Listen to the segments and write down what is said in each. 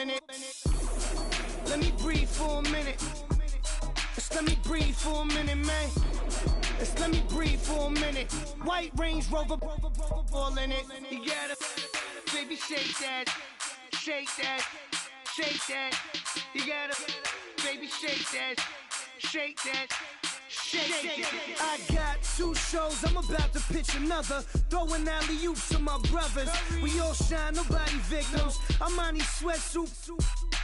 in it. Let me breathe for a minute. Just let me breathe for a minute, man. Just let me breathe for a minute. White Range Rover, all in it. You gotta, baby, shake that, shake that, shake that. You gotta, baby, shake that, shake that. I got 2 shows, I'm about to pitch another. Throwing alley-oops to my brothers. We all shine, nobody victims. I'm on these sweatsuits,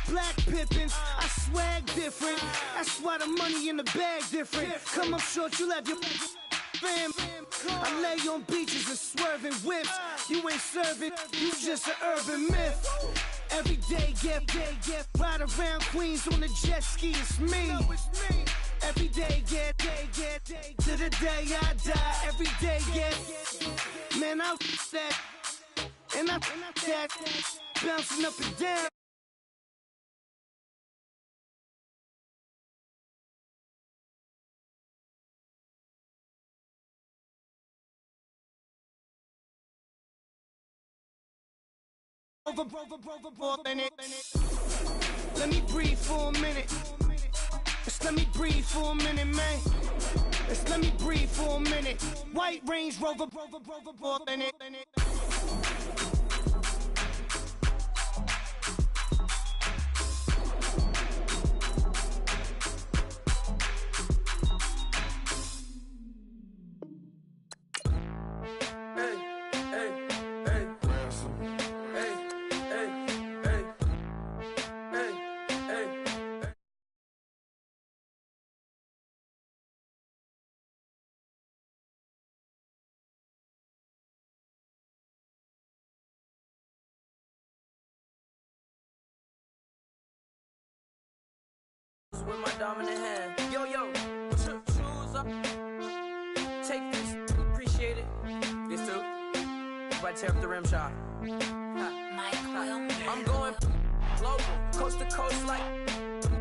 black Pippins. I swag different. That's why the money in the bag different. Come up short, you'll have your fam. I lay on beaches and swerving whips. You ain't serving, you just an urban myth. Every day, get ride around Queens on the jet ski, it's me. Every day, get to the day I die. Every day, get man, I that and I that bouncing up and down. Let me breathe for a minute. Just let me breathe for a minute, man. Just let me breathe for a minute. White Range Rover, in it. With my dominant hand. Yo, choose up. Take this. Appreciate it. This too. If I tear up the rim shot. I'm going global, coast to coast like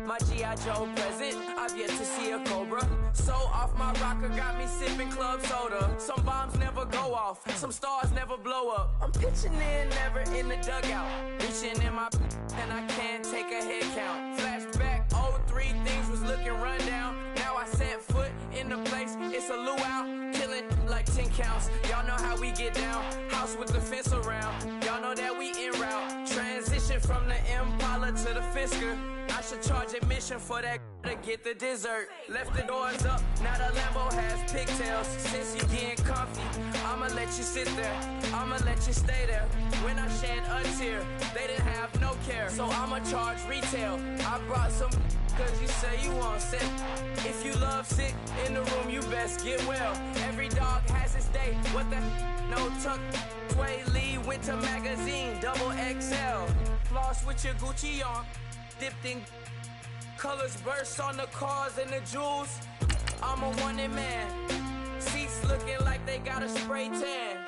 my G.I. Joe present. I've yet to see a Cobra. So off my rocker got me sipping club soda. Some bombs never go off, some stars never blow up. I'm pitching in, never in the dugout. Reaching in my and I can't take a head count. Flashback, 03, things was looking run down. Now I set foot in the place, it's a luau. Killing like 10 counts. Y'all know how we get down. House with the fence around. Y'all know that we en route. Transition from the Impala to the Fisker. I should charge admission for that to get the dessert. Left the doors up, now the Lambo has pigtails. Since you getting comfy, I'ma let you sit there. I'ma let you stay there. When I shed a tear, they didn't have no care. So I'ma charge retail. I brought some cause you say you want sick. If you love sick in the room, you best get well. Every dog has its day. What the no tuck. Sway Lee Winter Magazine, double XL. Floss with your Gucci on. Dipped in colors burst on the cars and the jewels. I'm a wanted man. Seats looking like they got a spray tan.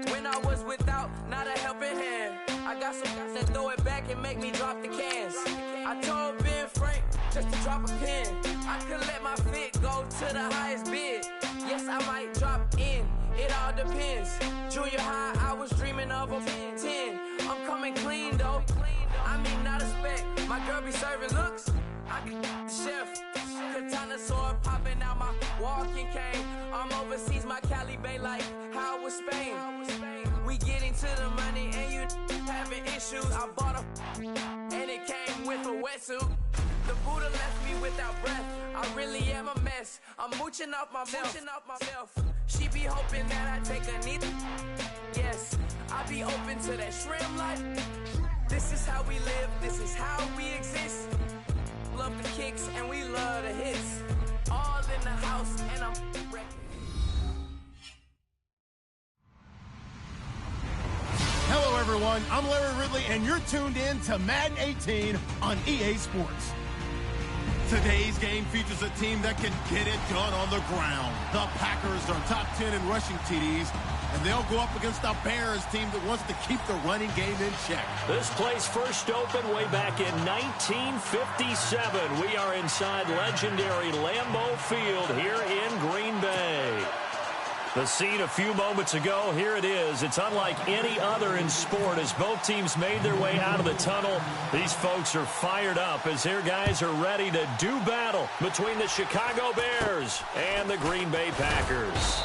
When I was without, not a helping hand. I got some guys that throw it back and make me drop the cans. I told Ben Frank just to drop a pin. I could let my fit go to the highest bid. Yes, I might drop in. It all depends. Junior high, I was dreaming of a 10. I'm coming clean though. I mean, not a spec. My girl be serving looks. I can the chef. Katana sword popping out my walking cane. I'm overseas, my Cali Bay like how was Spain. We getting to the money and you having issues. I bought a and it came with a wetsuit. The Buddha left me without breath. I really am a mess. I'm mooching off myself. She be hoping that I take a knee. Yes, I be open to that shrimp life. This is how we live, this is how we exist. Love the kicks and we love the hits. All in the house and I'm ready. Hello everyone, I'm Larry Ridley and you're tuned in to Madden 18 on EA Sports. Today's game features a team that can get it done on the ground. The Packers are top 10 in rushing TDs, and they'll go up against the Bears team that wants to keep the running game in check. This place first opened way back in 1957. We are inside legendary Lambeau Field here in Green Bay. The scene a few moments ago, here it is. It's unlike any other in sport as both teams made their way out of the tunnel. These folks are fired up as their guys are ready to do battle between the Chicago Bears and the Green Bay Packers.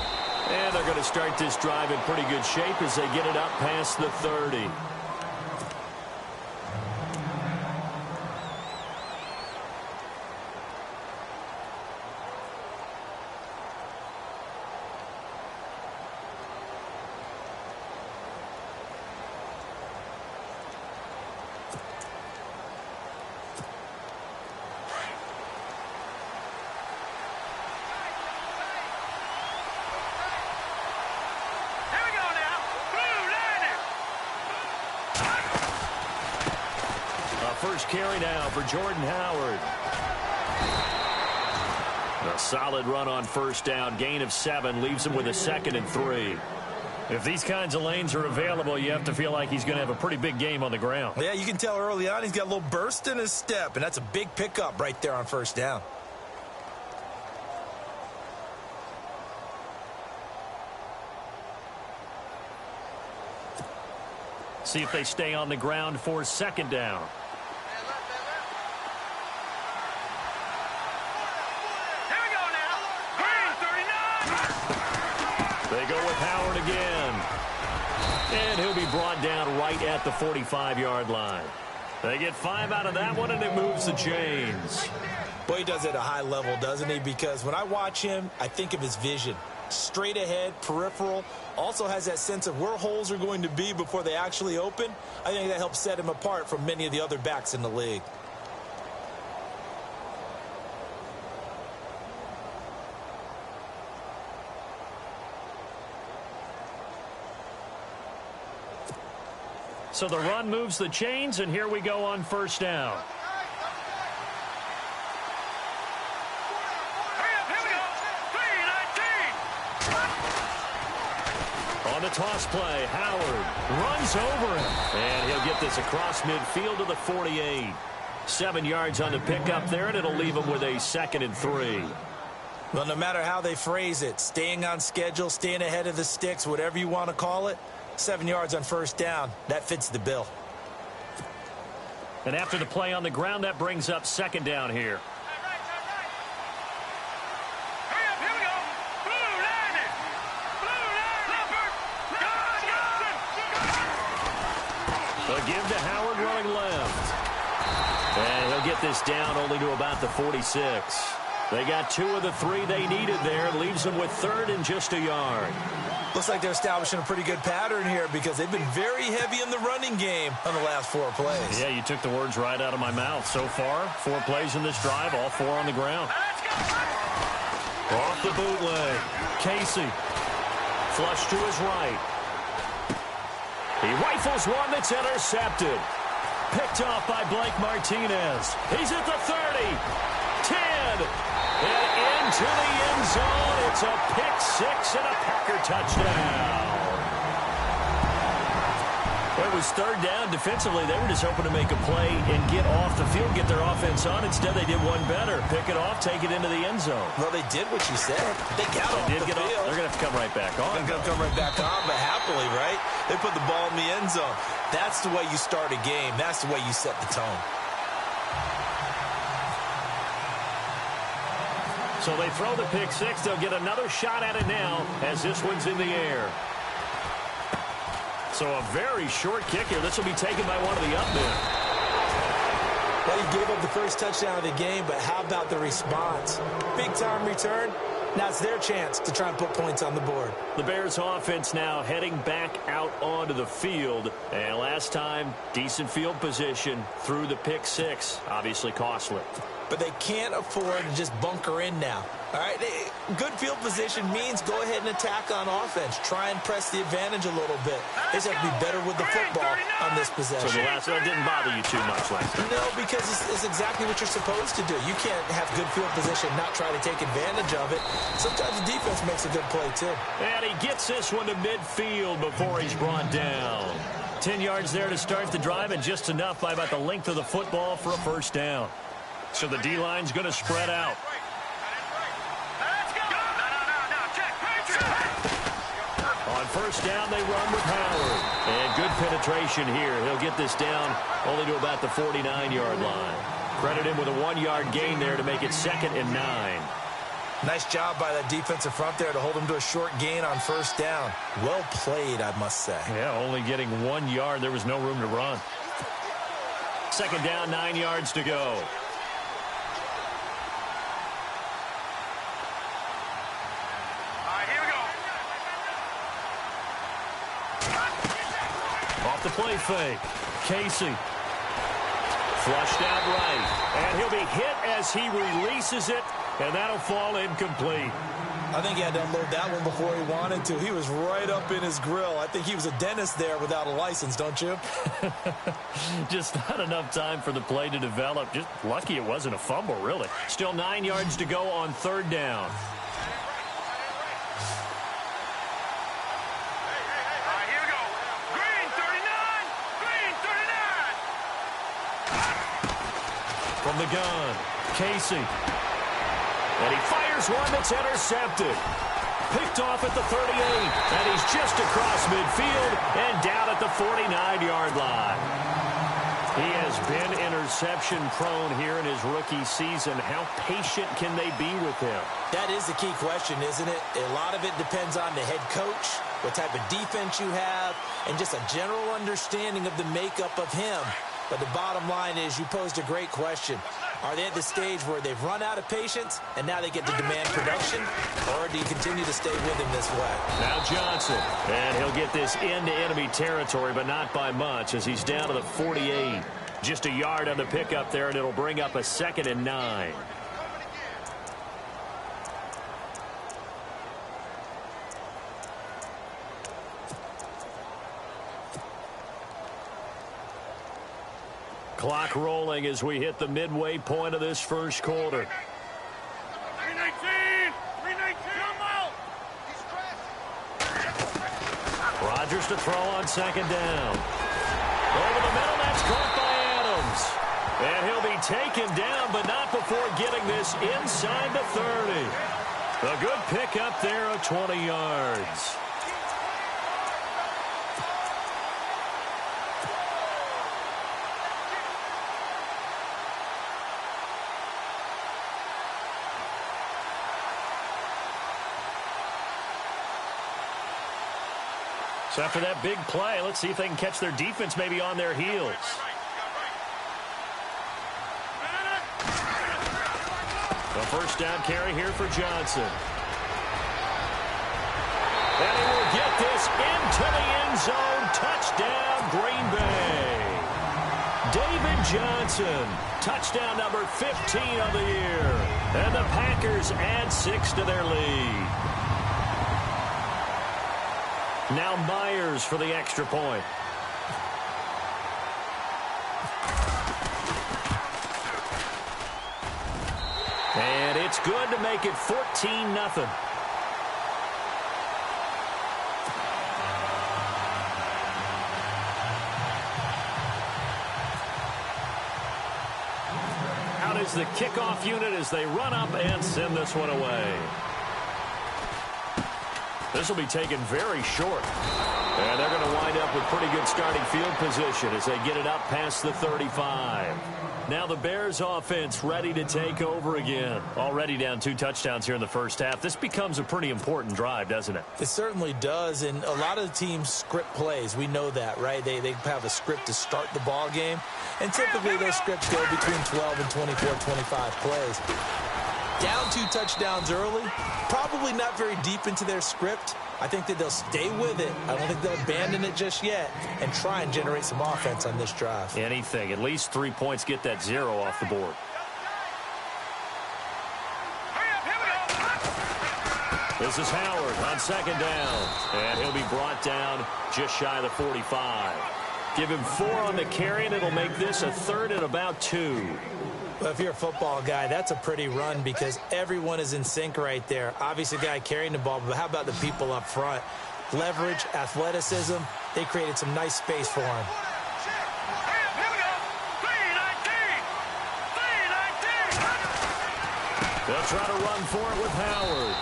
And they're going to start this drive in pretty good shape as they get it up past the 30. First carry now for Jordan Howard. A solid run on first down. Gain of 7 leaves him with a 2nd and 3. If these kinds of lanes are available, you have to feel like he's going to have a pretty big game on the ground. Yeah, you can tell early on he's got a little burst in his step, and that's a big pickup right there on first down. See if they stay on the ground for 2nd down. They go with Howard again. And he'll be brought down right at the 45-yard line. They get 5 out of that one, and it moves the chains. Boy, he does it at a high level, doesn't he? Because when I watch him, I think of his vision. Straight ahead, peripheral. Also has that sense of where holes are going to be before they actually open. I think that helps set him apart from many of the other backs in the league. So the run moves the chains, and here we go on first down. On the toss play, Howard runs over him. And he'll get this across midfield to the 48. 7 yards on the pickup there, and it'll leave him with a 2nd and 3. Well, no matter how they phrase it, staying on schedule, staying ahead of the sticks, whatever you want to call it, 7 yards on first down, that fits the bill. And after the play on the ground, that brings up 2nd down here. They'll give to Howard running left. And he'll get this down only to about the 46. They got 2 of the 3 they needed there. Leaves them with 3rd and just a yard. Looks like they're establishing a pretty good pattern here because they've been very heavy in the running game on the last 4 plays. Yeah, you took the words right out of my mouth. So far, 4 plays in this drive, all 4 on the ground. Off the bootleg. Casey. Flush to his right. He rifles one that's intercepted. Picked off by Blake Martinez. He's at the 30. 10. And into the end zone. It's a pick 6 and a Packer touchdown. It was 3rd down. Defensively, they were just hoping to make a play and get off the field, get their offense on. Instead, they did one better. Pick it off, take it into the end zone. Well, they did what you said. They got off the field. They're going to have to come right back on. They're going to come right back on, but happily, right? They put the ball in the end zone. That's the way you start a game. That's the way you set the tone. So they throw the pick 6. They'll get another shot at it now as this one's in the air. So a very short kick here. This will be taken by one of the up men. Well, he gave up the first touchdown of the game, but how about the response? Big-time return. Now it's their chance to try and put points on the board. The Bears offense now heading back out onto the field. And last time, decent field position through the pick 6. Obviously costly. But they can't afford to just bunker in now. All right, good field position means go ahead and attack on offense. Try and press the advantage a little bit. They just have to be better with the football on this possession. So the last one didn't bother you too much last time? No, because it's exactly what you're supposed to do. You can't have good field position, not try to take advantage of it. Sometimes the defense makes a good play, too. And he gets this one to midfield before he's brought down. 10 yards there to start the drive, and just enough by about the length of the football for a first down. So the D-line's going to spread out. first down, they run with Howard. And good penetration here. He'll get this down only to about the 49-yard line. Credit him with a 1-yard gain there to make it 2nd and 9. Nice job by that defensive front there to hold him to a short gain on first down. Well played, I must say. Yeah, only getting 1 yard. There was no room to run. 2nd down, 9 yards to go. Here we go. Off the play fake. Casey. Flushed out right. And he'll be hit as he releases it. And that'll fall incomplete. I think he had to unload that one before he wanted to. He was right up in his grill. I think he was a dentist there without a license, don't you? Just not enough time for the play to develop. Just lucky it wasn't a fumble, really. Still 9 yards to go on 3rd down. Here we go. Green 39. Green 39. From the gun, Casey. And he fires one that's intercepted. Picked off at the 38. And he's just across midfield and down at the 49-yard line. He has been interception prone here in his rookie season. How patient can they be with him? That is the key question, isn't it? A lot of it depends on the head coach, what type of defense you have, and just a general understanding of the makeup of him. But the bottom line is you posed a great question. Are they at the stage where they've run out of patience and now they get to demand production? Or do you continue to stay with him this way? Now Johnson. And he'll get this into enemy territory, but not by much as he's down to the 48. Just a yard on the pickup there, and it'll bring up a 2nd and 9. Clock rolling as we hit the midway point of this first quarter. 319. 319. Come out. Rodgers to throw on 2nd down. Over the middle, that's caught by Adams. And he'll be taken down, but not before getting this inside the 30. A good pickup there of 20 yards. So after that big play, let's see if they can catch their defense maybe on their heels. The first down carry here for Johnson. And he will get this into the end zone. Touchdown, Green Bay. David Johnson, touchdown number 15 of the year. And the Packers add 6 to their lead. Now Myers for the extra point. And it's good to make it 14-0. Out is the kickoff unit as they run up and send this one away. This will be taken very short. And they're going to wind up with pretty good starting field position as they get it up past the 35. Now the Bears offense ready to take over again. Already down 2 touchdowns here in the first half. This becomes a pretty important drive, doesn't it? It certainly does, and a lot of the teams script plays. We know that, right? They have a script to start the ball game, and typically those scripts go between 12 and 24, 25 plays. Down 2 touchdowns early, probably not very deep into their script. I think that they'll stay with it. I don't think they'll abandon it just yet and try and generate some offense on this drive. Anything. At least 3 points, get that 0 off the board. This is Howard on 2nd down. And he'll be brought down just shy of the 45. Give him 4 on the carry, and it'll make this a 3rd and about 2. Well, if you're a football guy, that's a pretty run because everyone is in sync right there. Obviously, the guy carrying the ball, but how about the people up front? Leverage, athleticism, they created some nice space for him. They'll try to run for it with Howard.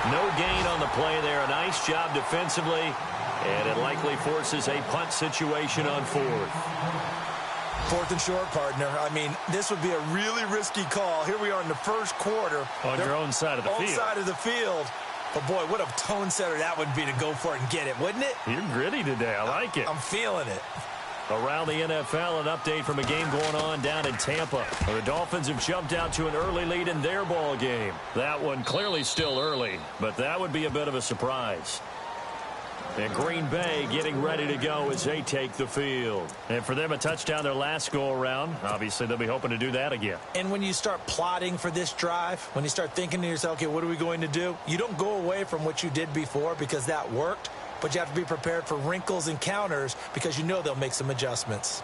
No gain on the play there. A nice job defensively, and it likely forces a punt situation on 4th. 4th and short, partner. I mean, this would be a really risky call. Here we are in the first quarter. On your own side of the field. Own side of the field. But, boy, what a tone setter that would be to go for it and get it, wouldn't it? You're gritty today. I like it. I'm feeling it. Around the NFL, an update from a game going on down in Tampa. The Dolphins have jumped out to an early lead in their ball game. That one clearly still early, but that would be a bit of a surprise. And Green Bay getting ready to go as they take the field. And for them, a touchdown their last go-around. Obviously, they'll be hoping to do that again. And when you start plotting for this drive, when you start thinking to yourself, okay, what are we going to do? You don't go away from what you did before because that worked. But you have to be prepared for wrinkles and counters because you know they'll make some adjustments.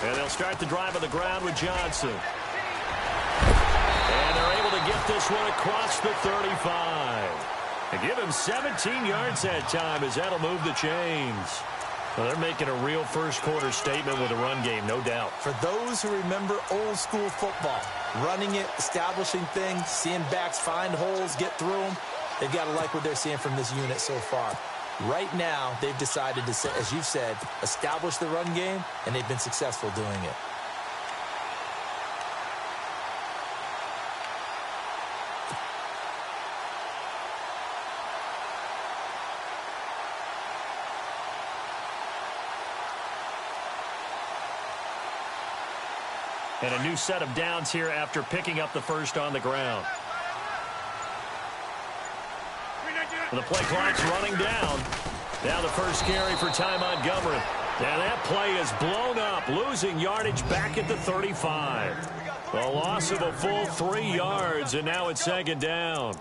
And they'll start the drive on the ground with Johnson. And they're able to get this one across the 35. They give him 17 yards that time as that'll move the chains. Well, they're making a real first-quarter statement with a run game, no doubt. For those who remember old-school football, running it, establishing things, seeing backs find holes, get through them, they've got to like what they're seeing from this unit so far. Right now, they've decided to, as you've said, establish the run game, and they've been successful doing it. And a new set of downs here after picking up the first on the ground. The play clock's running down. Now the first carry for Ty Montgomery. And that play is blown up, losing yardage back at the 35. A loss of a full 3 yards, and now it's 2nd down.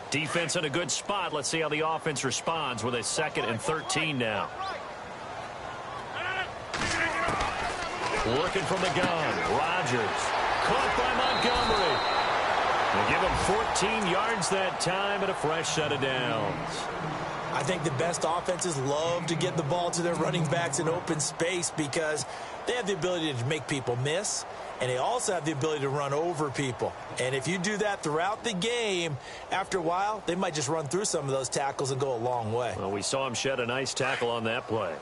Defense in a good spot. Let's see how the offense responds with a 2nd and 13 now. Working from the gun. Rodgers. Caught by Montgomery. They give him 14 yards that time and a fresh set of downs. I think the best offenses love to get the ball to their running backs in open space because they have the ability to make people miss, and they also have the ability to run over people. And if you do that throughout the game, after a while, they might just run through some of those tackles and go a long way. Well, we saw him shed a nice tackle on that play.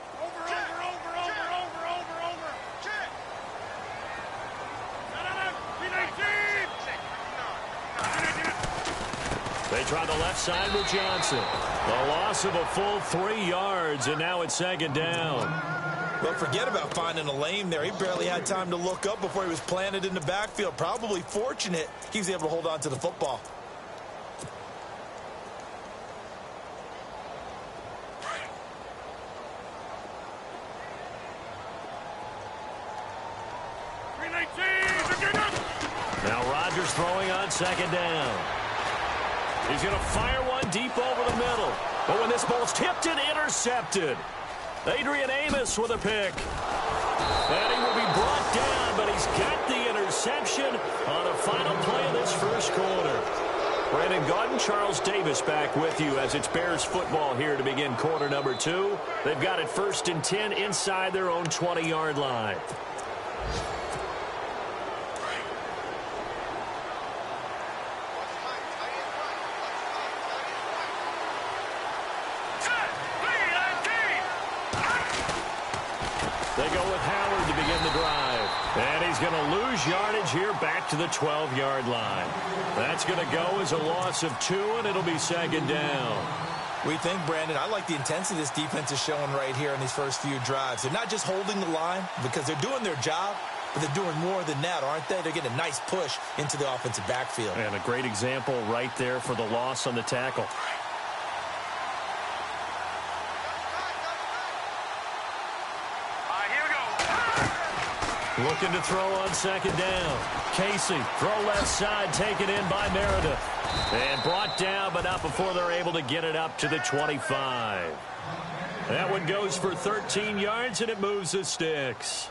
They try the left side with Johnson. The loss of a full 3 yards, and now it's 2nd down. Well, forget about finding a lane there. He barely had time to look up before he was planted in the backfield. Probably fortunate he was able to hold on to the football. Now Rodgers throwing on 2nd down. He's going to fire one deep over the middle. But when this ball's tipped and intercepted, Adrian Amos with a pick. And he will be brought down, but he's got the interception on a final play of this first quarter. Brandon Gaudin, Charles Davis back with you as it's Bears football here to begin quarter number 2. They've got it 1st and 10 inside their own 20-yard line. They go with Howard to begin the drive. And he's going to lose yardage here back to the 12-yard line. That's going to go as a loss of 2, and it'll be 2nd down. We think, Brandon, I like the intensity this defense is showing right here in these first few drives. They're not just holding the line because they're doing their job, but they're doing more than that, aren't they? They're getting a nice push into the offensive backfield. And a great example right there for the loss on the tackle. Looking to throw on second down. Casey, throw left side, taken in by Meredith. And brought down, but not before they're able to get it up to the 25. That one goes for 13 yards, and it moves the sticks.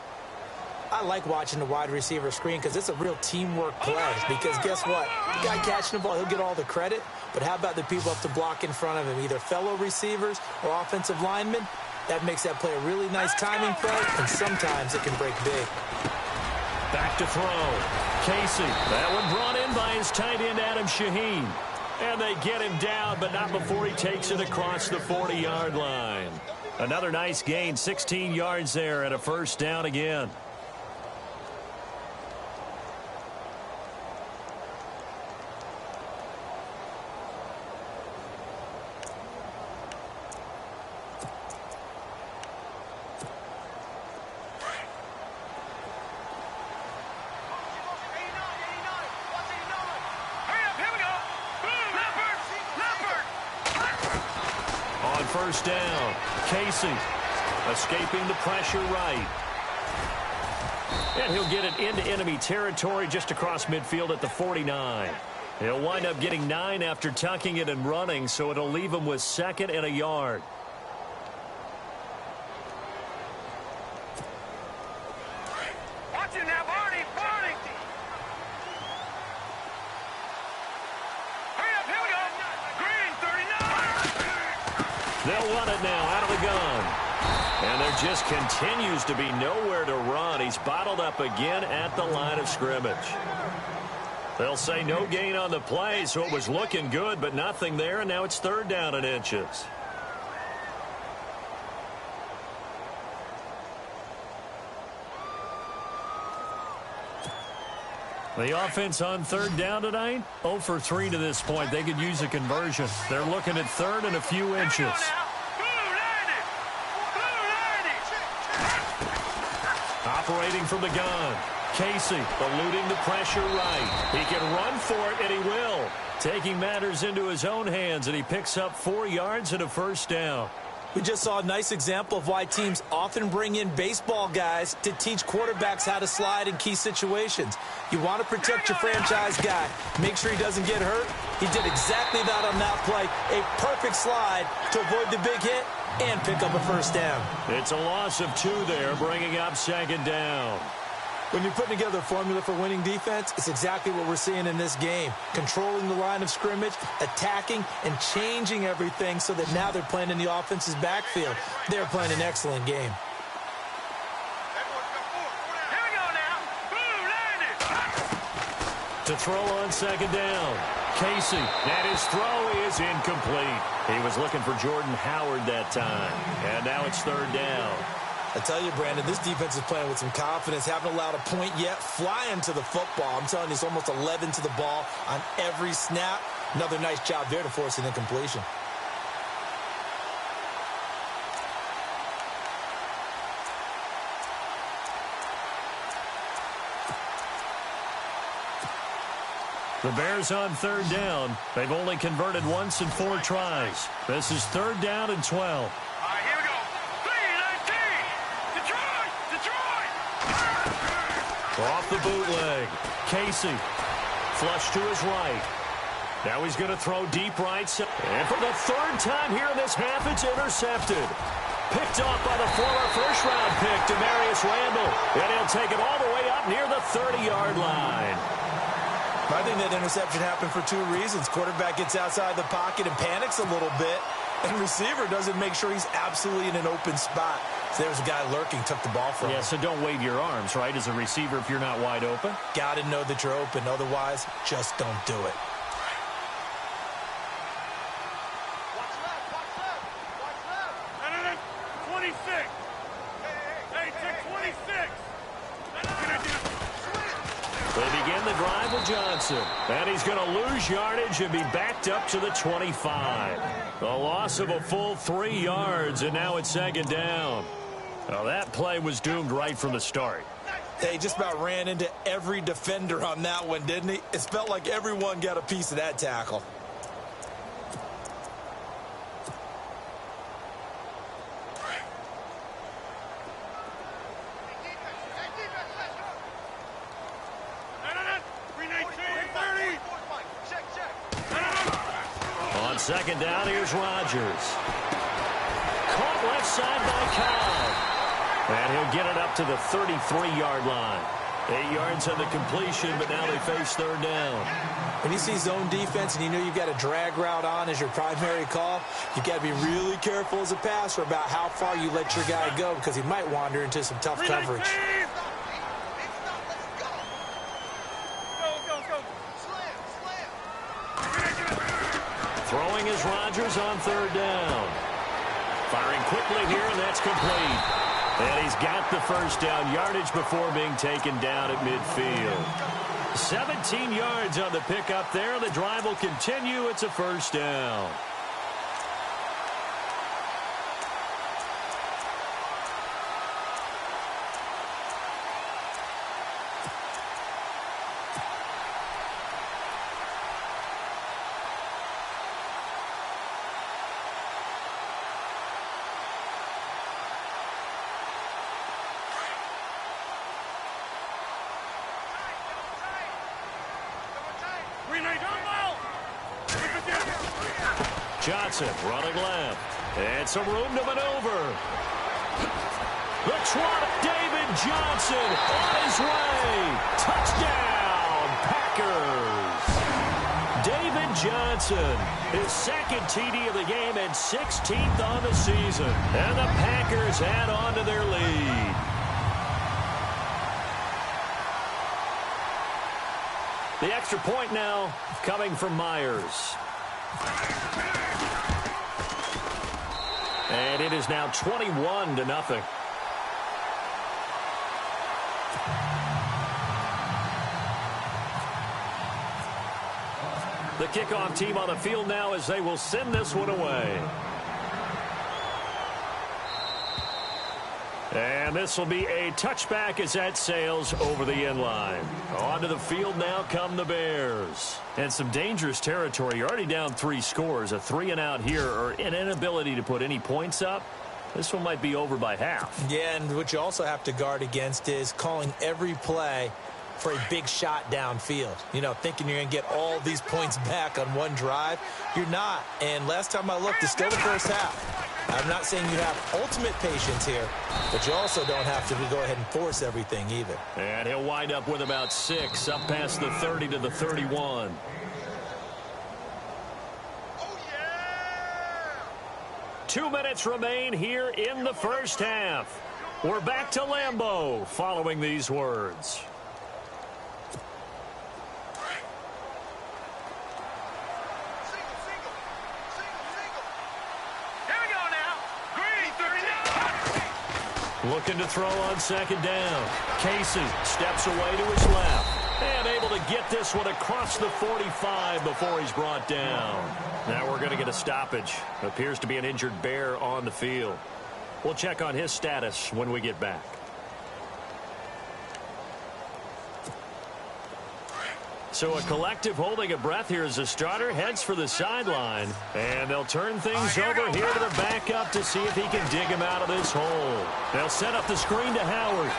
I like watching the wide receiver screen because it's a real teamwork play. Because guess what? The guy catching the ball, he'll get all the credit. But how about the people up to block in front of him, either fellow receivers or offensive linemen? That makes that play a really nice timing play, and sometimes it can break big. Back to throw. Casey, that one brought in by his tight end, Adam Shaheen. And they get him down, but not before he takes it across the 40-yard line. Another nice gain, 16 yards there, and a first down again. First down. Casey escaping the pressure right. And he'll get it into enemy territory just across midfield at the 49. He'll wind up getting 9 after tucking it and running, so it'll leave him with 2nd and a yard. Watch it now, Barney! Hurry up, here we go! Green, 39! They'll run it now out of the gun. And there just continues to be nowhere to run. He's bottled up again at the line of scrimmage. They'll say no gain on the play, so it was looking good, but nothing there, and now it's 3rd down and inches. The offense on 3rd down tonight, 0 for 3 to this point. They could use a conversion. They're looking at 3rd and a few inches. Operating from the gun. Casey eluding the pressure right. He can run for it, and he will. Taking matters into his own hands, and he picks up 4 yards and a first down. We just saw a nice example of why teams often bring in baseball guys to teach quarterbacks how to slide in key situations. You want to protect your franchise guy. Make sure he doesn't get hurt. He did exactly that on that play. A perfect slide to avoid the big hit and pick up a first down. It's a loss of 2 there, bringing up 2nd down. When you're putting together a formula for winning defense, it's exactly what we're seeing in this game. Controlling the line of scrimmage, attacking, and changing everything so that now they're playing in the offense's backfield. They're playing an excellent game. Here we go now. Boom, landed. To throw on 2nd down. Casey, and his throw is incomplete. He was looking for Jordan Howard that time. And now it's 3rd down. I tell you, Brandon, this defense is playing with some confidence. Haven't allowed a point yet. Flying to the football. I'm telling you, it's almost 11 to the ball on every snap. Another nice job there to force an incompletion. The Bears on 3rd down. They've only converted once in 4 tries. This is 3rd down and 12. All right, here we go. 3-19. Detroit! Off the bootleg. Casey. Flush to his right. Now he's going to throw deep right. And for the 3rd time here in this half, it's intercepted. Picked off by the former first-round pick, Demarius Randall. And he'll take it all the way up near the 30-yard line. I think that interception happened for 2 reasons. Quarterback gets outside the pocket and panics a little bit, and receiver doesn't make sure he's absolutely in an open spot. So there's a guy lurking, took the ball from him. Yeah, so don't wave your arms, right, as a receiver if you're not wide open. Got to know that you're open. Otherwise, just don't do it. Watch left. 26. Hey, check 26. They begin the drive with Johnson. And he's going to lose yardage and be backed up to the 25. The loss of a full 3 yards, and now it's 2nd down. Well, that play was doomed right from the start. He just about ran into every defender on that one, didn't he? It felt like everyone got a piece of that tackle. Second down, here's Rodgers. Caught left side by Cobb. And he'll get it up to the 33-yard line. 8 yards on the completion, but now they face third down. When you see zone defense and you know you've got a drag route on as your primary call, you've got to be really careful as a passer about how far you let your guy go because he might wander into some tough coverage. Throwing is Rodgers on third down. Firing quickly here, and that's complete. And he's got the first down yardage before being taken down at midfield. 17 yards on the pickup there. The drive will continue. It's a first down. Johnson running left. And some room to maneuver. The trot, David Johnson on his way. Touchdown, Packers. David Johnson, his second TD of the game and 16th on the season. And the Packers add on to their lead. The extra point now coming from Myers. And it is now 21-0. The kickoff team on the field now as they will send this one away. And this will be a touchback as that sails over the end line. Onto the field now come the Bears. And some dangerous territory. You're already down 3 scores. A 3-and-out here or an inability to put any points up. This one might be over by half. Yeah, and what you also have to guard against is calling every play for a big shot downfield. You know, thinking you're going to get all these points back on one drive. You're not. And last time I looked, it's still the first half. I'm not saying you have ultimate patience here, but you also don't have to go ahead and force everything either. And he'll wind up with about 6, up past the 30 to the 31. Oh, yeah! 2 minutes remain here in the first half. We're back to Lambeau following these words. Looking to throw on second down. Casey steps away to his left. And able to get this one across the 45 before he's brought down. Now we're going to get a stoppage. Appears to be an injured Bear on the field. We'll check on his status when we get back. So a collective holding a breath here as the starter heads for the sideline. And they'll turn things over here to the backup to see if he can dig him out of this hole. They'll set up the screen to Howard.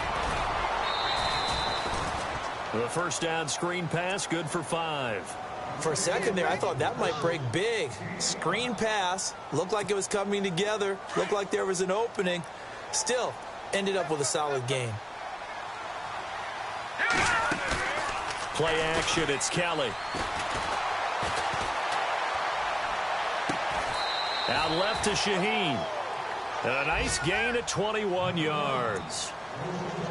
The first down screen pass, good for 5. For a second there, I thought that might break big. Screen pass, looked like it was coming together, looked like there was an opening. Still, ended up with a solid game. Play action, it's Kelly. Out left to Shaheen. And a nice gain of 21 yards.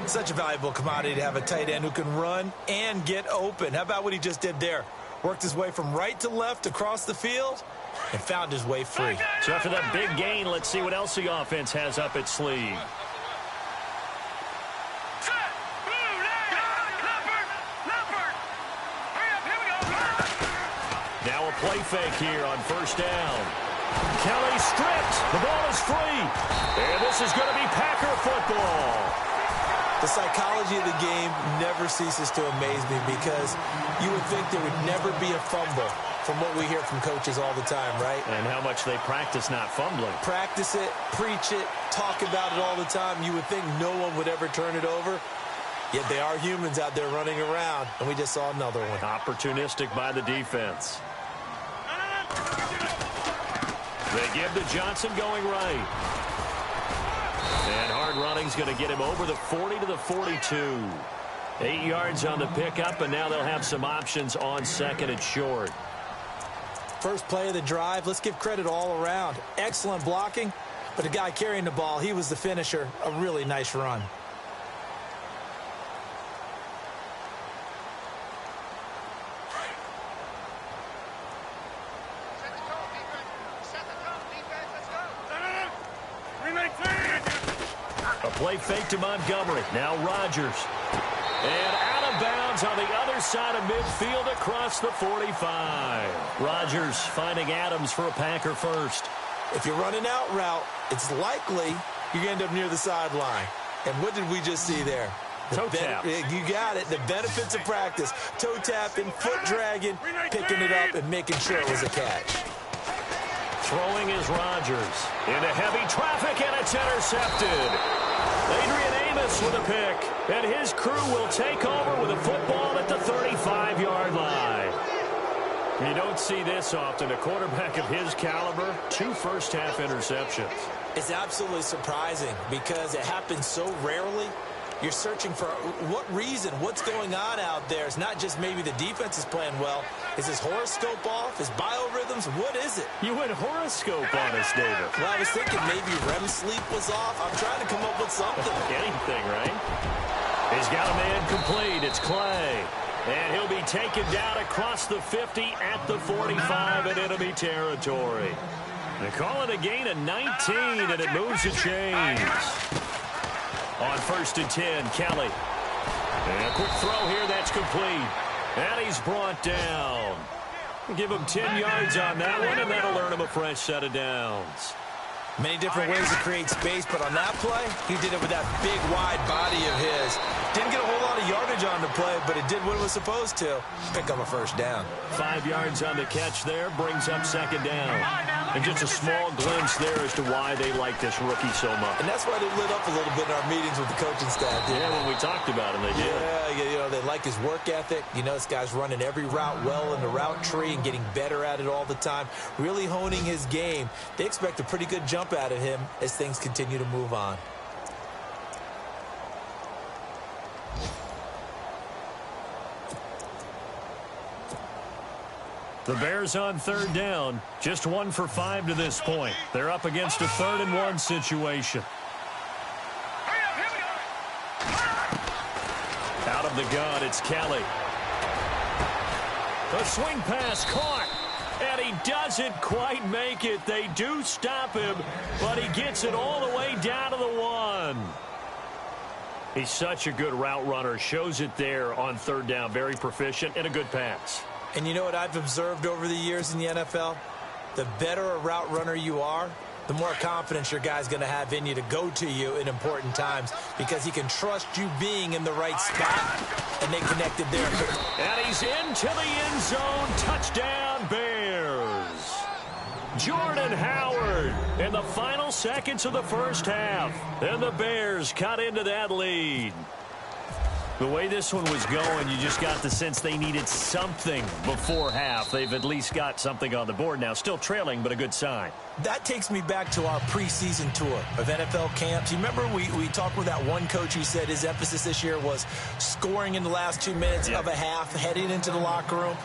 Such a valuable commodity to have a tight end who can run and get open. How about what he just did there? Worked his way from right to left across the field and found his way free. So after that big gain, let's see what else the offense has up its sleeve. Now a play fake here on first down. Kelly stripped. The ball is free. And this is going to be Packer football. The psychology of the game never ceases to amaze me because you would think there would never be a fumble from what we hear from coaches all the time, right? And how much they practice not fumbling. Practice it, preach it, talk about it all the time. You would think no one would ever turn it over. Yet they are humans out there running around, and we just saw another one. Opportunistic by the defense. They give to Johnson going right. And hard running's going to get him over the 40 to the 42. 8 yards on the pickup, and now they'll have some options on second and short. First play of the drive, let's give credit all around. Excellent blocking, but the guy carrying the ball, he was the finisher. A really nice run. A play fake to Montgomery. Now Rodgers. And out of bounds on the other side of midfield across the 45. Rodgers finding Adams for a Packer first. If you're running out route, it's likely you're going to end up near the sideline. And what did we just see there? Toe tap. You got it. The benefits of practice. Toe tapping, foot dragging, picking it up, and making sure it was a catch. Throwing is Rodgers. Into heavy traffic, and it's intercepted. Adrian Amos with a pick. And his crew will take over with a football at the 35-yard line. You don't see this often. A quarterback of his caliber, 2 first-half interceptions. It's absolutely surprising because it happens so rarely. You're searching for what reason, what's going on out there. It's not just maybe the defense is playing well. Is his horoscope off? His biorhythms? What is it? You went horoscope on us, David. Well, I was thinking maybe REM sleep was off. I'm trying to come up with something. Anything, right? He's got a man complete. It's Clay. And he'll be taken down across the 50 at the 45 in enemy territory. They call it a gain of 19, and it moves the chains. On 1st and 10, Kelly. And a quick throw here, that's complete. And he's brought down. Give him 10 yards on that one, and that'll earn him a fresh set of downs. Many different ways to create space, but on that play, he did it with that big, wide body of his. Didn't get a whole lot of yardage on the play, but it did what it was supposed to. Pick up a first down. 5 yards on the catch there, brings up second down. And just a small glimpse there as to why they like this rookie so much. And that's why they lit up a little bit in our meetings with the coaching staff. Yeah, when we talked about him, they did. Yeah, you know, they like his work ethic. You know, this guy's running every route well in the route tree and getting better at it all the time. Really honing his game. They expect a pretty good jump out of him as things continue to move on. The Bears on 3rd down. Just 1 for 5 to this point. They're up against a 3rd and 1 situation. Out of the gun, it's Kelly. The swing pass caught. And he doesn't quite make it. They do stop him, but he gets it all the way down to the 1. He's such a good route runner. Shows it there on 3rd down. Very proficient and a good pass. And you know what I've observed over the years in the NFL? The better a route runner you are, the more confidence your guy's going to have in you to go to you in important times because he can trust you being in the right spot, and they connected there. And he's into the end zone. Touchdown, Bears. Jordan Howard in the final seconds of the first half. And the Bears cut into that lead. The way this one was going, you just got the sense they needed something before half. They've at least got something on the board now. Still trailing, but a good sign. That takes me back to our preseason tour of NFL camps. You remember we talked with that one coach who said his emphasis this year was scoring in the last 2 minutes of a half, heading into the locker room.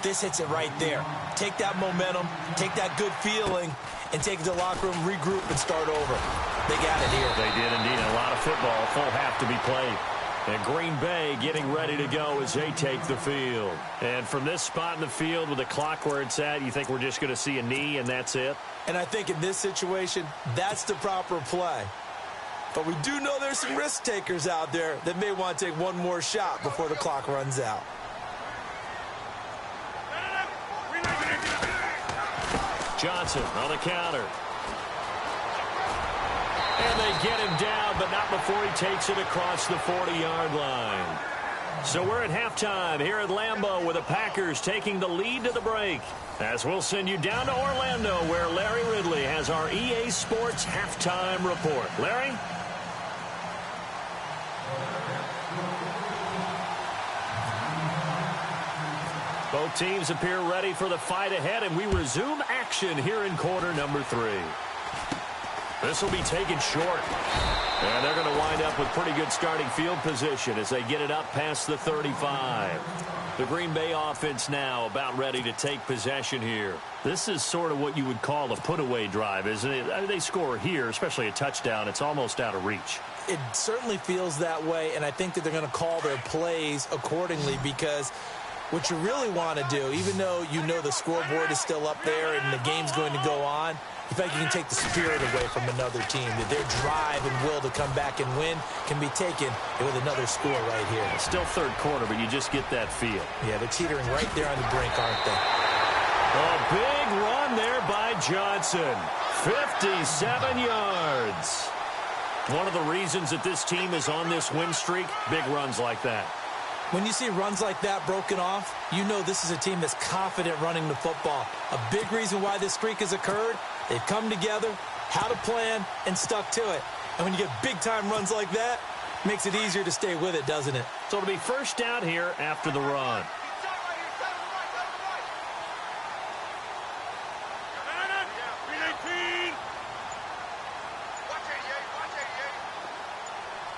This hits it right there. Take that momentum, take that good feeling, and take it to the locker room, regroup, and start over. They got it here. They did indeed. A lot of football, full half to be played. And Green Bay getting ready to go as they take the field. And from this spot in the field with the clock where it's at, you think we're just going to see a knee and that's it? And I think in this situation, that's the proper play. But we do know there's some risk takers out there that may want to take one more shot before the clock runs out. Johnson on the counter. And they get him down, but not before he takes it across the 40-yard line. So we're at halftime here at Lambeau with the Packers taking the lead to the break. As we'll send you down to Orlando where Larry Ridley has our EA Sports halftime report. Larry? Both teams appear ready for the fight ahead, and we resume action here in quarter number 3. This will be taken short. And they're going to wind up with pretty good starting field position as they get it up past the 35. The Green Bay offense now about ready to take possession here. This is sort of what you would call a put-away drive, isn't it? I mean, they score here, especially a touchdown. It's almost out of reach. It certainly feels that way, and I think that they're going to call their plays accordingly, because what you really want to do, even though you know the scoreboard is still up there and the game's going to go on, in fact, you can take the spirit away from another team, that their drive and will to come back and win can be taken with another score right here. It's still third quarter, but you just get that feel. Yeah, they're teetering right there on the brink, aren't they? A big run there by Johnson. 57 yards. One of the reasons that this team is on this win streak, big runs like that. When you see runs like that broken off, you know this is a team that's confident running the football. A big reason why this streak has occurred, they've come together, had a plan, and stuck to it. And when you get big-time runs like that, it makes it easier to stay with it, doesn't it? So it'll be first down here after the run.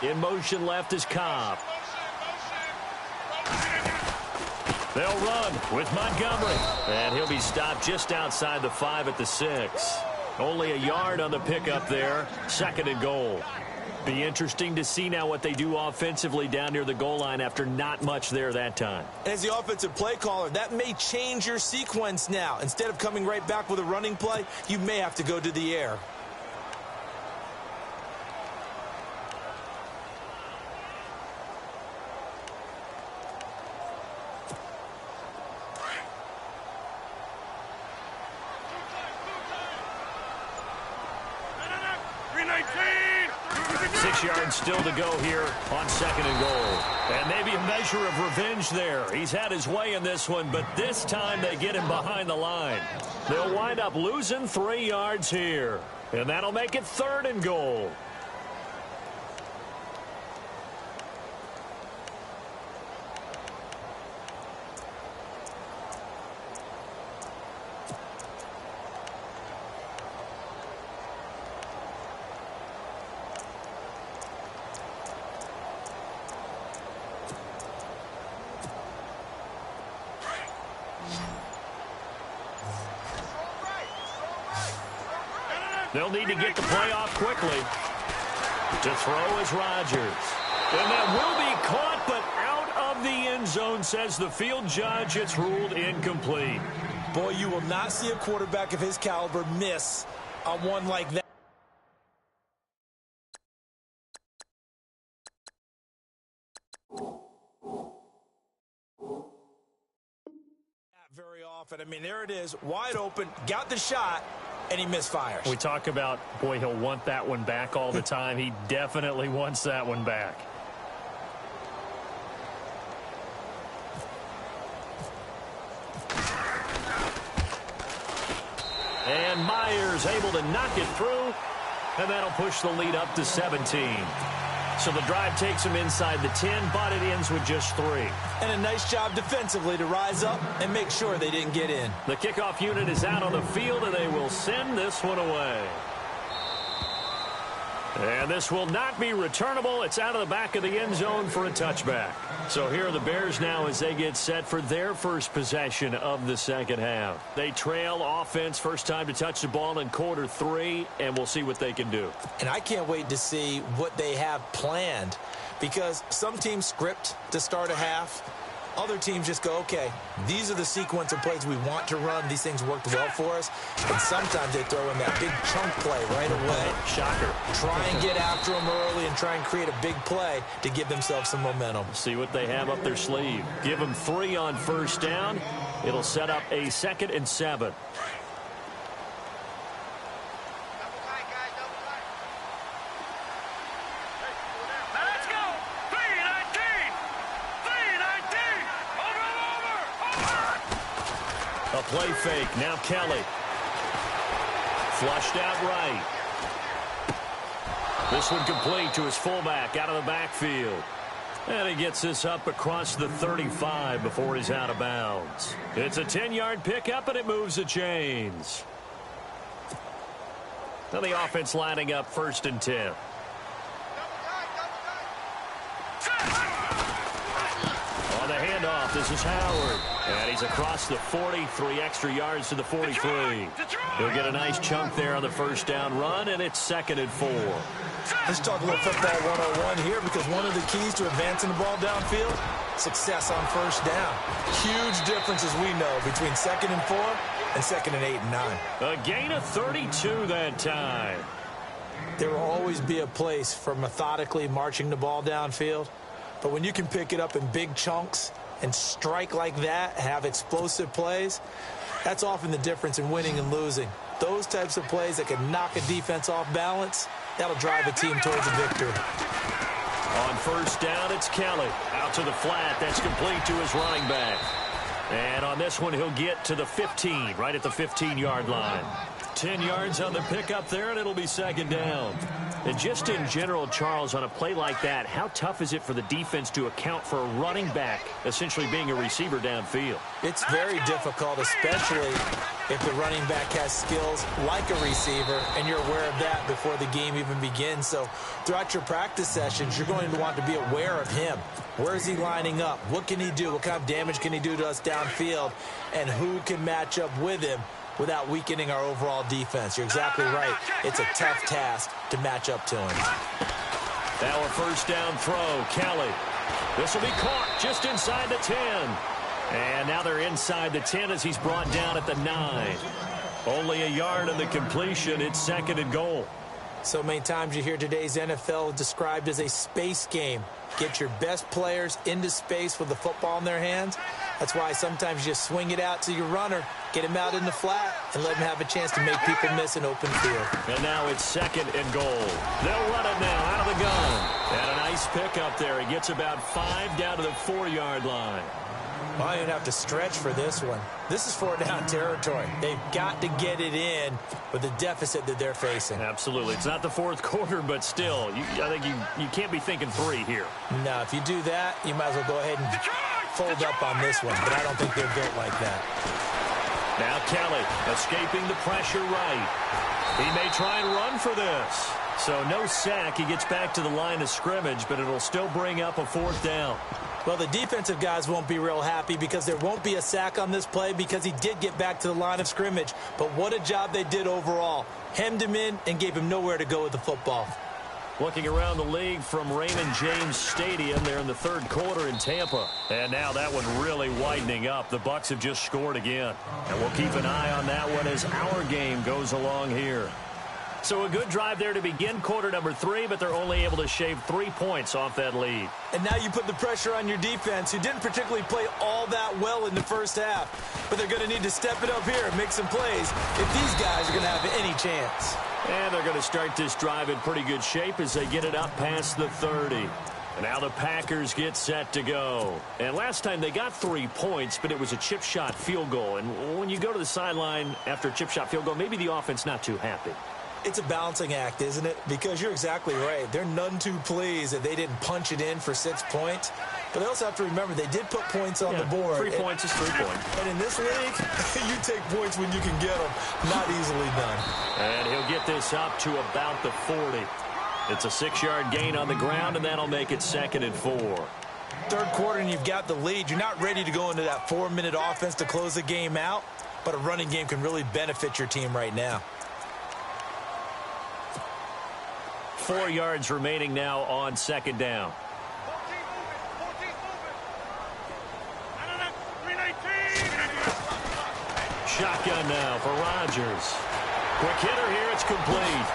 In motion left is Cobb. They'll run with Montgomery. And he'll be stopped just outside the 5 at the 6. Only a yard on the pickup there. 2nd and goal. Be interesting to see now what they do offensively down near the goal line after not much there that time. As the offensive play caller, that may change your sequence now. Instead of coming right back with a running play, you may have to go to the air. Still to go here on 2nd and goal. And maybe a measure of revenge there. He's had his way in this one, but this time they get him behind the line. They'll wind up losing 3 yards here. And that'll make it 3rd and goal. They'll need to get the play off quickly. To throw is Rodgers. And that will be caught, but out of the end zone, says the field judge. It's ruled incomplete. Boy, you will not see a quarterback of his caliber miss on one like that. Very often. I mean, there it is, wide open, got the shot, and he misfires. We talk about, boy, he'll want that one back all the time. He definitely wants that one back. And Myers able to knock it through, and that'll push the lead up to 17. So the drive takes him inside the 10, but it ends with just 3. And a nice job defensively to rise up and make sure they didn't get in. The kickoff unit is out on the field, and they will send this one away. And this will not be returnable. It's out of the back of the end zone for a touchback. So here are the Bears now as they get set for their first possession of the second half. They trail offense, first time to touch the ball in quarter 3, and we'll see what they can do. And I can't wait to see what they have planned, because some teams script to start a half. Other teams just go, okay, these are the sequence of plays we want to run. These things worked well for us. And sometimes they throw in that big chunk play right away. Shocker. Try and get after them early and try and create a big play to give themselves some momentum. See what they have up their sleeve. Give them 3 on first down. It'll set up a 2nd and 7. A play fake. Now Kelly. Flushed out right. This one complete to his fullback out of the backfield. And he gets this up across the 35 before he's out of bounds. It's a 10-yard pickup, and it moves the chains. Now the offense lining up 1st and 10. On the handoff, this is Howard. And he's across the 40, 3 extra yards to the 43. He'll get a nice chunk there on the first down run, and it's 2nd and 4. Let's talk a little football 101 here, because one of the keys to advancing the ball downfield, success on first down. Huge difference, as we know, between 2nd and 4 and 2nd and 8 and 9. A gain of 32 that time. There will always be a place for methodically marching the ball downfield, but when you can pick it up in big chunks and strike like that, have explosive plays, that's often the difference in winning and losing. Those types of plays that can knock a defense off balance, that'll drive a team towards a victory. On first down, it's Kelly. Out to the flat. That's complete to his running back. And on this one, he'll get to the 15, right at the 15-yard line. 10 yards on the pickup there, and it'll be 2nd down. And just in general, Charles, on a play like that, how tough is it for the defense to account for a running back essentially being a receiver downfield? It's very difficult, especially if the running back has skills like a receiver, and you're aware of that before the game even begins. So throughout your practice sessions, you're going to want to be aware of him. Where is he lining up? What can he do? What kind of damage can he do to us downfield? And who can match up with him without weakening our overall defense? You're exactly right. It's a tough task to match up to him. Now a first down throw. Kelly. This will be caught just inside the 10. And now they're inside the 10 as he's brought down at the 9. Only a yard on the completion. It's 2nd and goal. So many times you hear today's NFL described as a space game. Get your best players into space with the football in their hands. That's why sometimes you just swing it out to your runner, get him out in the flat, and let him have a chance to make people miss an open field. And now it's 2nd and goal. They'll run it now out of the gun. And a nice pickup there. He gets about 5 down to the 4-yard line. Well, you don't have to stretch for this one. This is 4-down territory. They've got to get it in with the deficit that they're facing. Absolutely. It's not the 4th quarter, but still, I think you can't be thinking 3 here. No, if you do that, you might as well go ahead and fold up on this one, but I don't think they're built like that. Now Kelly escaping the pressure right. He may try and run for this. So no sack. He gets back to the line of scrimmage, but it'll still bring up a 4th down. Well, the defensive guys won't be real happy because there won't be a sack on this play because he did get back to the line of scrimmage. But what a job they did overall. Hemmed him in and gave him nowhere to go with the football. Looking around the league from Raymond James Stadium there in the 3rd quarter in Tampa. And now that one really widening up. The Bucs have just scored again. And we'll keep an eye on that one as our game goes along here. So a good drive there to begin quarter number 3, but they're only able to shave 3 points off that lead. And now you put the pressure on your defense, who didn't particularly play all that well in the first half. But they're going to need to step it up here and make some plays if these guys are going to have any chance. And they're going to start this drive in pretty good shape as they get it up past the 30. And now the Packers get set to go. And last time they got 3 points, but it was a chip shot field goal. And when you go to the sideline after a chip shot field goal, maybe the offense not too happy. It's a balancing act, isn't it? Because you're exactly right. They're none too pleased that they didn't punch it in for 6 points. But they also have to remember they did put points on the board. 3 points is 3 points. And in this league, you take points when you can get them. Not easily done. And he'll get this up to about the 40. It's a 6-yard gain on the ground, and that'll make it 2nd and 4. 3rd quarter, and you've got the lead. You're not ready to go into that 4-minute offense to close the game out. But a running game can really benefit your team right now. 4 yards remaining now on 2nd down. Shotgun now for Rodgers. Quick hitter here, it's complete.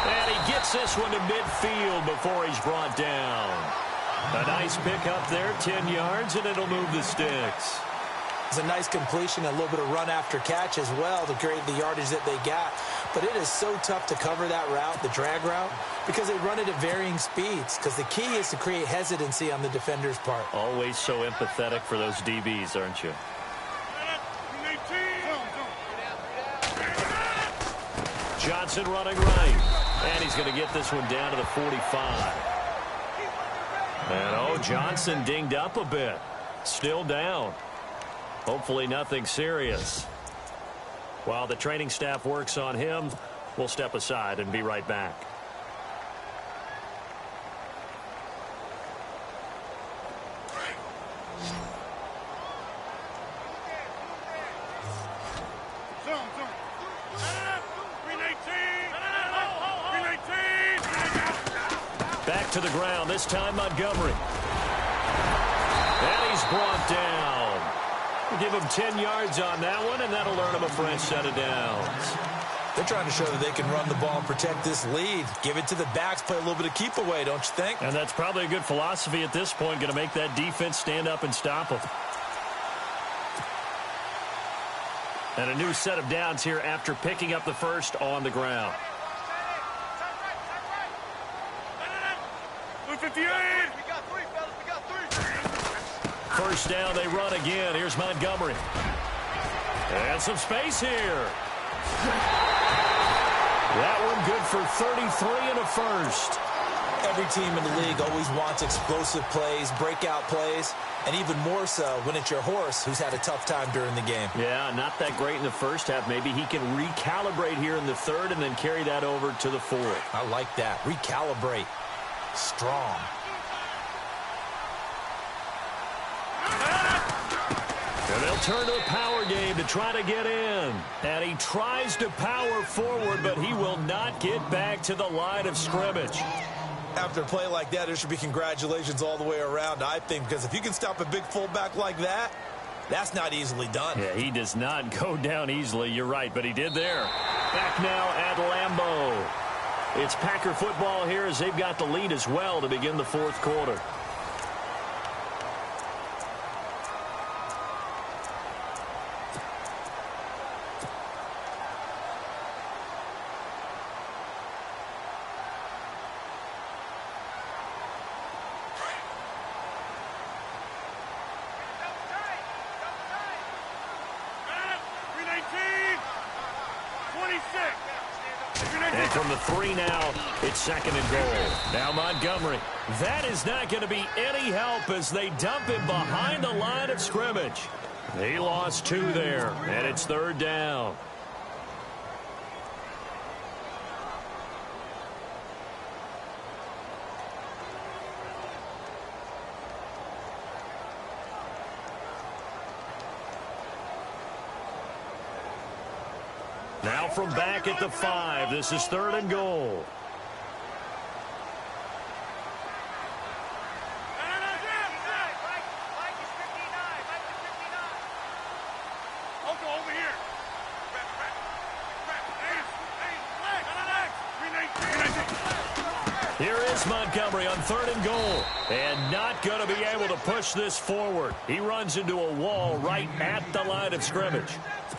And he gets this one to midfield before he's brought down. A nice pickup there, 10 yards, and it'll move the sticks. It's a nice completion, a little bit of run after catch as well to create the yardage that they got. But it is so tough to cover that route, the drag route, because they run it at varying speeds. Because the key is to create hesitancy on the defender's part. Always so empathetic for those DBs, aren't you? Johnson running right. And he's going to get this one down to the 45. And, Johnson dinged up a bit. Still down. Hopefully nothing serious. While the training staff works on him, we'll step aside and be right back. Back to the ground, this time Montgomery. And he's brought down. We'll give him 10 yards on that one, and that'll earn him a fresh set of downs. They're trying to show that they can run the ball and protect this lead. Give it to the backs, play a little bit of keep away, don't you think? And that's probably a good philosophy at this point, going to make that defense stand up and stop them. And a new set of downs here after picking up the first on the ground. 58. We got three, fellas. We got three. First down, they run again. Here's Montgomery. And some space here. That one good for 33 and a first. Every team in the league always wants explosive plays, breakout plays, and even more so when it's your horse who's had a tough time during the game. Yeah, not that great in the first half. Maybe he can recalibrate here in the third and then carry that over to the fourth. I like that. Recalibrate. Strong. And they'll turn to a power game to try to get in. And he tries to power forward, but he will not get back to the line of scrimmage. After a play like that, there should be congratulations all the way around, I think, because if you can stop a big fullback like that, that's not easily done. Yeah, he does not go down easily. You're right, but he did there. Back now at Lambeau. It's Packer football here as they've got the lead as well to begin the fourth quarter. And from the 3 now, it's second and goal. Now Montgomery. That is not going to be any help as they dump him behind the line of scrimmage. He lost 2 there, and it's third down. Now from back at the 5, this is third and goal. Here is Montgomery on third and goal. And not going to be able to push this forward. He runs into a wall right at the line of scrimmage.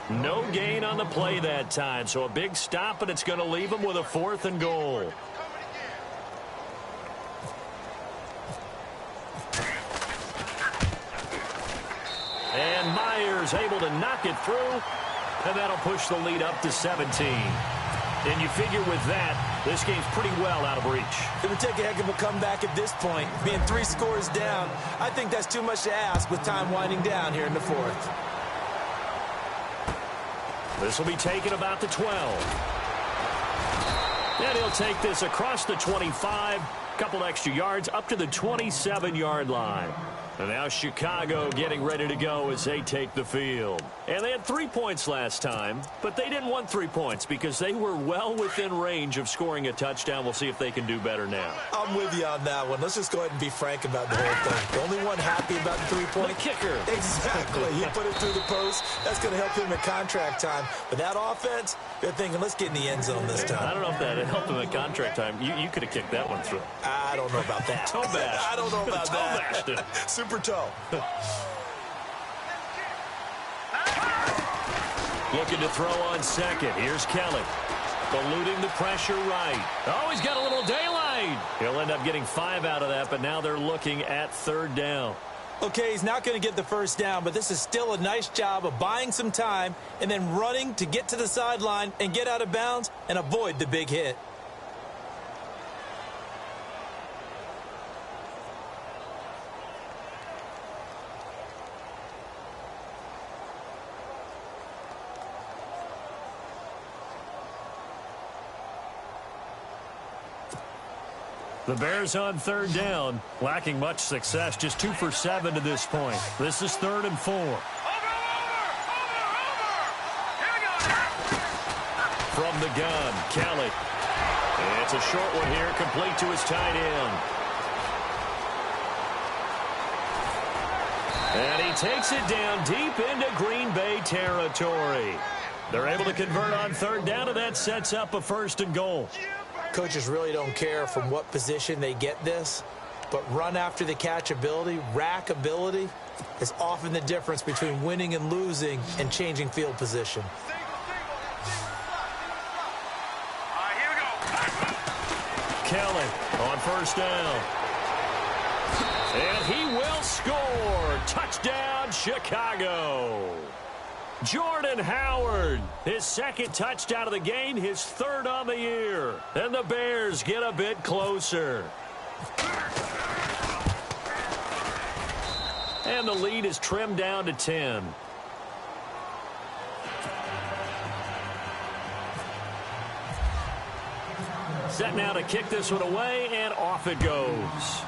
No gain on the play that time. So a big stop, and it's going to leave him with a fourth and goal. And Myers able to knock it through. And that'll push the lead up to 17. And you figure with that, this game's pretty well out of reach. It would take a heck of a comeback at this point. Being 3 scores down, I think that's too much to ask with time winding down here in the fourth. This will be taken about the 12. And he'll take this across the 25. Couple extra yards up to the 27-yard line. And now Chicago getting ready to go as they take the field. And they had 3 points last time, but they didn't want 3 points because they were well within range of scoring a touchdown. We'll see if they can do better now. I'm with you on that one. Let's just go ahead and be frank about the whole thing. The only one happy about the 3-point. The kicker. Exactly. He put it through the post. That's going to help him at contract time. But that offense, they're thinking, let's get in the end zone this time. I don't know if that helped him at contract time. You could have kicked that one through. I don't know about that. Toe bash. I don't know about toe that. Bashed it. Super toe. Looking to throw on second. Here's Kelly. Eluding the pressure right. Oh, he's got a little daylight. He'll end up getting 5 out of that, but now they're looking at third down. Okay, he's not going to get the first down, but this is still a nice job of buying some time and then running to get to the sideline and get out of bounds and avoid the big hit. The Bears on third down, lacking much success, just 2 for 7 to this point. This is 3rd and 4. Over! Here we go. From the gun, Kelly. It's a short one here, complete to his tight end. And he takes it down deep into Green Bay territory. They're able to convert on third down, and that sets up a 1st and goal. Coaches really don't care from what position they get this, but run after the catch ability, rack ability, is often the difference between winning and losing and changing field position. All right, here we go. Kelly on 1st down. And he will score. Touchdown, Chicago. Jordan Howard, his 2nd touchdown of the game, his 3rd on the year. And the Bears get a bit closer. And the lead is trimmed down to 10. Set now to kick this one away, and off it goes.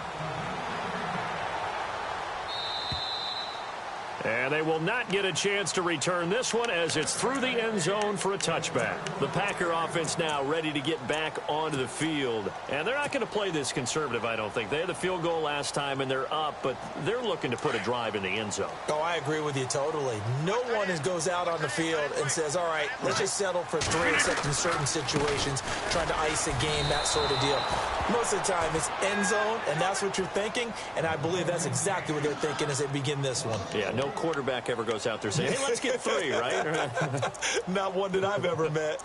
And they will not get a chance to return this one as it's through the end zone for a touchback. The Packer offense now ready to get back onto the field. And they're not going to play this conservative, I don't think. They had the field goal last time, and they're up, but they're looking to put a drive in the end zone. Oh, I agree with you totally. No one goes out on the field and says, all right, let's just settle for 3 except in certain situations, trying to ice a game, that sort of deal. Most of the time, it's end zone, and that's what you're thinking, and I believe that's exactly what they're thinking as they begin this one. Yeah, no quarterback ever goes out there saying, hey, let's get 3, right? Not one that I've ever met.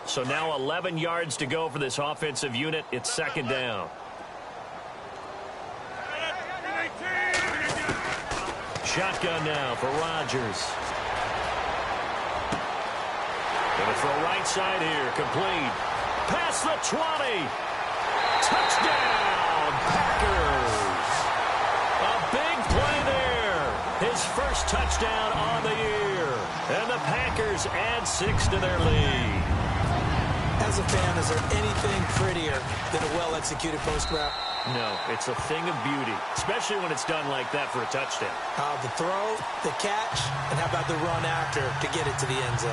So now 11 yards to go for this offensive unit. It's 2nd down. Shotgun now for Rodgers. Going to throw right side here. Complete. Past the 20. Touchdown, Packers. A big play there. His 1st touchdown on the year. And the Packers add 6 to their lead. As a fan, is there anything prettier than a well-executed post route? No, it's a thing of beauty, especially when it's done like that for a touchdown. The throw, the catch, and how about the run after to get it to the end zone?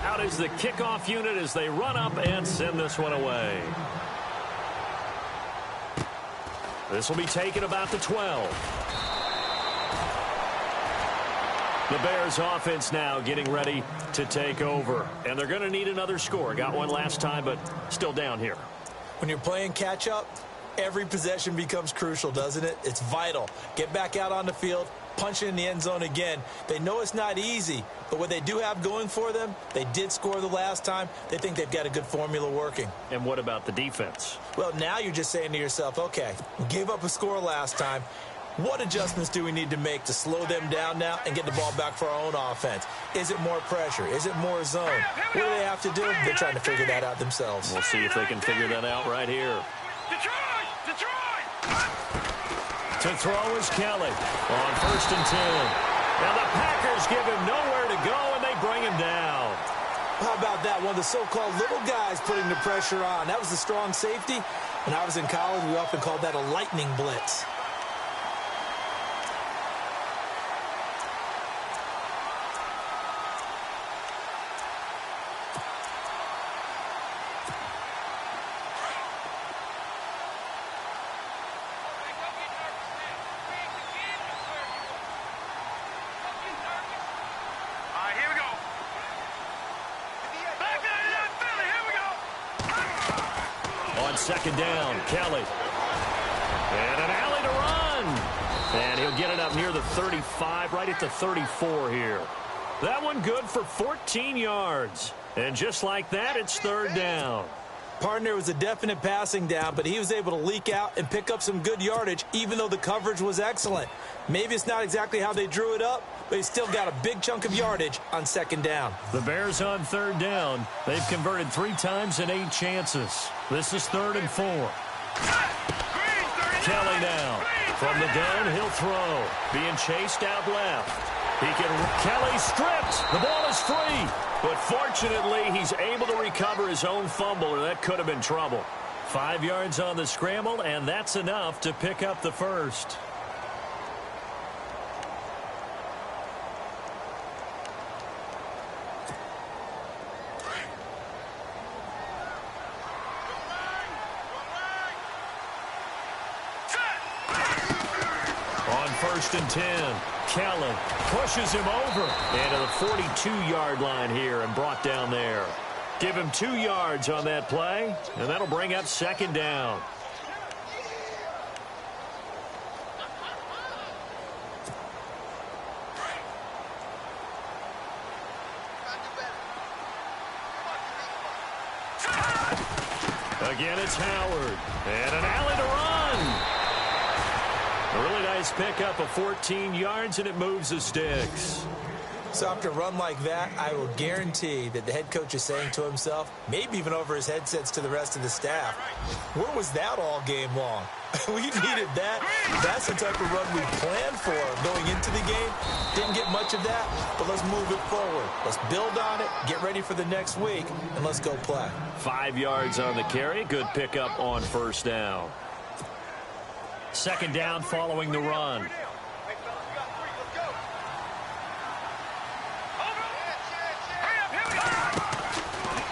Out is the kickoff unit as they run up and send this one away. This will be taken about the 12. The Bears offense now getting ready to take over. And they're going to need another score. Got one last time, but still down here. When you're playing catch-up, every possession becomes crucial, doesn't it? It's vital. Get back out on the field, punch it in the end zone again. They know it's not easy, but what they do have going for them, they did score the last time. They think they've got a good formula working. And what about the defense? Well, now you're just saying to yourself, okay, we gave up a score last time. What adjustments do we need to make to slow them down now and get the ball back for our own offense? Is it more pressure? Is it more zone? What do they have to do? They're trying to figure that out themselves. We'll see if they can figure that out right here. Detroit! To throw is Kelly on 1st and 10. Now the Packers give him nowhere to go, and they bring him down. How about that? One of the so-called little guys putting the pressure on. That was the strong safety. When I was in college, we often called that a lightning blitz. On 2nd down, Kelly. And an alley to run. And he'll get it up near the 35, right at the 34 here. That one good for 14 yards. And just like that, it's 3rd down. Partner was a definite passing down, but he was able to leak out and pick up some good yardage, even though the coverage was excellent. Maybe it's not exactly how they drew it up, but he still got a big chunk of yardage on second down. The Bears on third down. They've converted 3 times in 8 chances. This is 3rd and 4. Kelly now. From the gun, he'll throw. Being chased out left. Kelly stripped. The ball is free. But fortunately, he's able to recover his own fumble, or that could have been trouble. 5 yards on the scramble, and that's enough to pick up the first. On 1st and 10, Kelly pushes him over into the 42-yard line here and brought down there. Give him 2 yards on that play, and that'll bring up 2nd down. Again, it's Howard, and an alley to run. A really nice pickup of 14 yards, and it moves the sticks. So after a run like that, I will guarantee that the head coach is saying to himself, maybe even over his headsets to the rest of the staff, where was that all game long? We needed that. That's the type of run we planned for going into the game. Didn't get much of that, but let's move it forward. Let's build on it, get ready for the next week, and let's go play. 5 yards on the carry. Good pickup on 1st down. 2nd down following the run.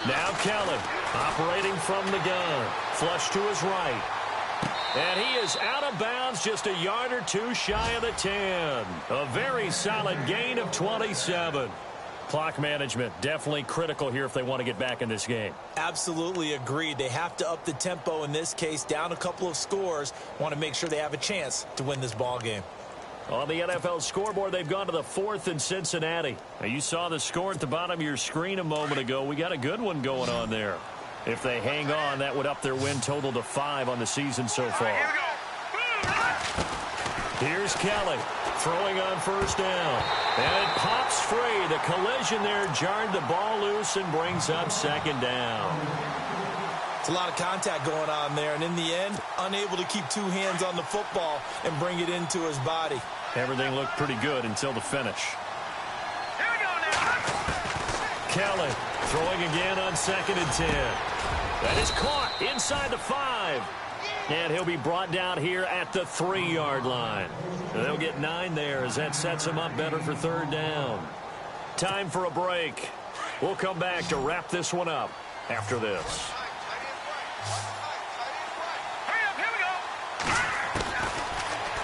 Now Kelly operating from the gun. Flush to his right. And he is out of bounds, just a yard or 2 shy of the 10. A very solid gain of 27. Clock management definitely critical here if they want to get back in this game. Absolutely agreed. They have to up the tempo in this case, down a couple of scores. Want to make sure they have a chance to win this ball game. On the NFL scoreboard, they've gone to the 4th in Cincinnati. Now, you saw the score at the bottom of your screen a moment ago. We got a good one going on there. If they hang on, that would up their win total to 5 on the season so far. Here's Kelly throwing on 1st down. And it pops free. The collision there jarred the ball loose and brings up 2nd down. It's a lot of contact going on there, and in the end, unable to keep 2 hands on the football and bring it into his body. Everything looked pretty good until the finish. Here we go now. Kelly throwing again on 2nd and 10. That is caught inside the 5. And he'll be brought down here at the 3-yard line. And they'll get 9 there as that sets him up better for 3rd down. Time for a break. We'll come back to wrap this one up after this.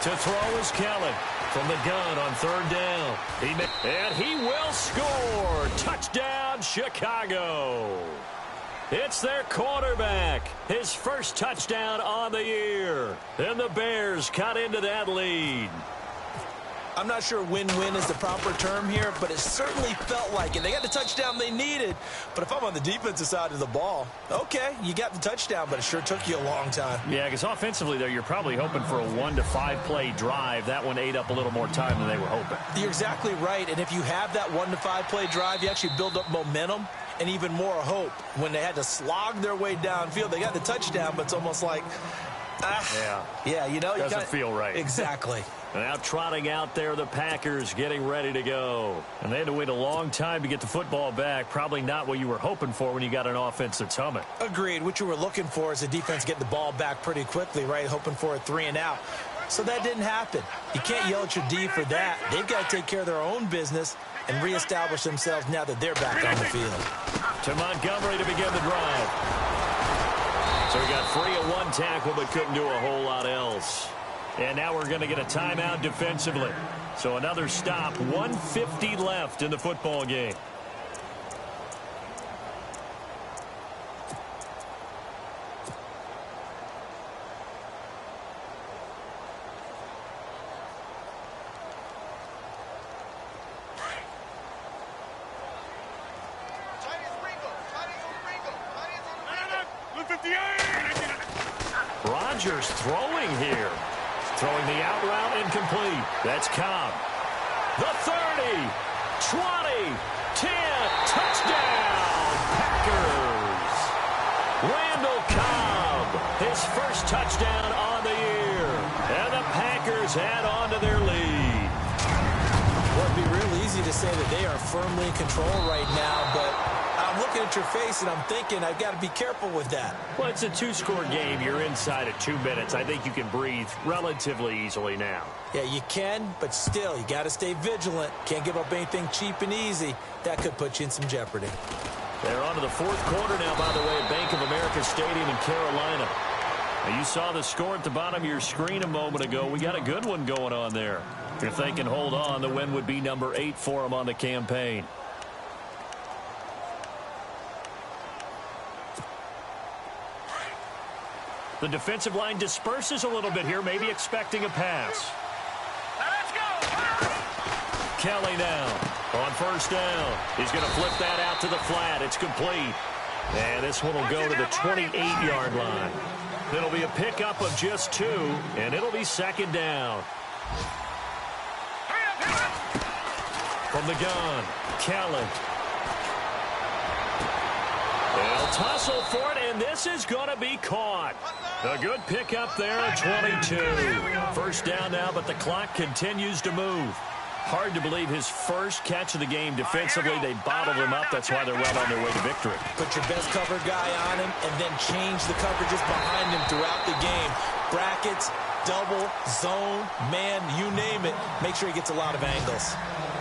To throw is Kelly from the gun on 3rd down. And he will score. Touchdown, Chicago. It's their quarterback. His first touchdown on the year. And the Bears cut into that lead. I'm not sure win-win is the proper term here, but it certainly felt like it. They got the touchdown they needed, but if I'm on the defensive side of the ball, okay, you got the touchdown, but it sure took you a long time. Yeah, because offensively, there, you're probably hoping for a 1 to 5 play drive. That one ate up a little more time than they were hoping. You're exactly right, and if you have that 1 to 5 play drive, you actually build up momentum and even more hope. When they had to slog their way downfield, they got the touchdown, but it's almost like, yeah, you know, doesn't feel right. Exactly. Now trotting out there, the Packers getting ready to go. And they had to wait a long time to get the football back. Probably not what you were hoping for when you got an offense that's humming. Agreed. What you were looking for is the defense getting the ball back pretty quickly, right? Hoping for a 3 and out. So that didn't happen. You can't yell at your D for that. They've got to take care of their own business and reestablish themselves now that they're back on the field. To Montgomery to begin the drive. So he got free of 1 tackle but couldn't do a whole lot else. And now we're going to get a timeout defensively. So another stop, 1:50 left in the football game. Chargers throwing here. Throwing the out route incomplete. That's Cobb. The 30, 20, 10, touchdown, Packers. Randall Cobb, his first touchdown on the year. And the Packers add on to their lead. Well, it'd be real easy to say that they are firmly in control right now, but I'm looking at your face and I'm thinking I've got to be careful with that. Well, it's a two-score game. You're inside of 2 minutes. I think you can breathe relatively easily now. Yeah, you can, but still, you got to stay vigilant. Can't give up anything cheap and easy. That could put you in some jeopardy. They're on to the fourth quarter now, by the way, at Bank of America Stadium in Carolina. Now, you saw the score at the bottom of your screen a moment ago. We got a good one going on there. If they can hold on, the win would be number 8 for them on the campaign. The defensive line disperses a little bit here, maybe expecting a pass. Let's go! Kelly now on first down. He's going to flip that out to the flat. It's complete. And this one will go to the 28-yard line. It'll be a pickup of just 2, and it'll be second down. From the gun, Kelly. They'll tussle for it, and this is going to be caught. A good pickup there at 22. First down now, but the clock continues to move. Hard to believe his first catch of the game defensively. They bottled him up. That's why they're well on their way to victory. Put your best cover guy on him and then change the coverages behind him throughout the game. Brackets, double, zone, man, you name it. Make sure he gets a lot of angles.